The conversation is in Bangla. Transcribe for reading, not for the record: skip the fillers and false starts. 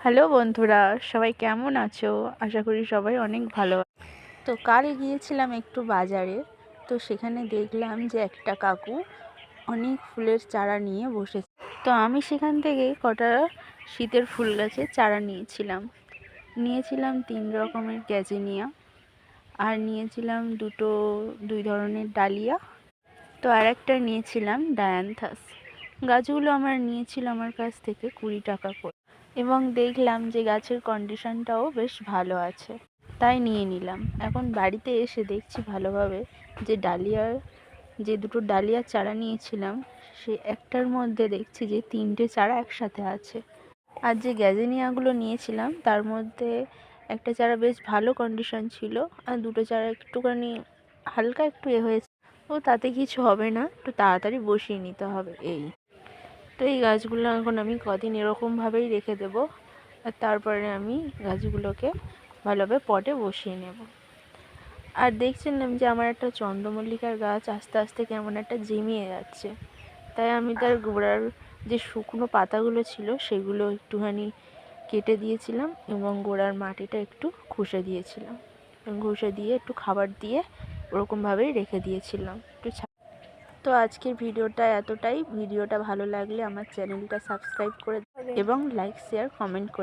হ্যালো বন্ধুরা, সবাই কেমন আছো? আশা করি সবাই অনেক ভালো। তো কাল গিয়েছিলাম একটু বাজারে। তো সেখানে দেখলাম যে একটা কাকু অনেক ফুলের চারা নিয়ে বসেছে। তো আমি সেখান থেকে কটা শীতের ফুল গাছের চারা নিয়েছিলাম 3 রকমের গ্যাজেনিয়া, আর নিয়েছিলাম দুই ধরনের ডালিয়া। তো আর একটা নিয়েছিলাম ডায়ান্থাস। গাছগুলো নিয়েছিল আমার কাছ থেকে 20 টাকা করে, এবং দেখলাম যে গাছের কন্ডিশনটাও বেশ ভালো আছে, তাই নিয়ে নিলাম। এখন বাড়িতে এসে দেখছি ভালোভাবে যে দুটো ডালিয়ার চারা নিয়েছিলাম, সে একটার মধ্যে দেখছি যে 3টে চারা একসাথে আছে। আর যে গ্যাজেনিয়াগুলো নিয়েছিলাম তার মধ্যে একটা চারা বেশ ভালো কন্ডিশন ছিল, আর দুটো চারা একটুখানি হালকা একটু হয়েছে। ও তাতে কিছু হবে না, একটু তাড়াতাড়ি বসিয়ে নিতে হবে এই। তো এই গাছগুলো এখন আমি কদিন এরকমভাবেই রেখে দেবো, আর তারপরে আমি গাছগুলোকে ভালোভাবে পটে বসিয়ে নেব। আর দেখছিলাম যে আমার একটা চন্দ্রমল্লিকার গাছ আস্তে আস্তে কেমন একটা জেমিয়ে যাচ্ছে, তাই আমি তার গোড়ার যে শুকনো পাতাগুলো ছিল সেগুলো একটুখানি কেটে দিয়েছিলাম, এবং গোড়ার মাটিটা একটু ঘষে দিয়ে একটু খাবার দিয়ে ওরকমভাবেই রেখে দিয়েছিলাম তো আজকের ভিডিওটা এতটাই। ভিডিওটা ভালো লাগলে আমার চ্যানেলটা সাবস্ক্রাইব করে এবং লাইক শেয়ার কমেন্ট করে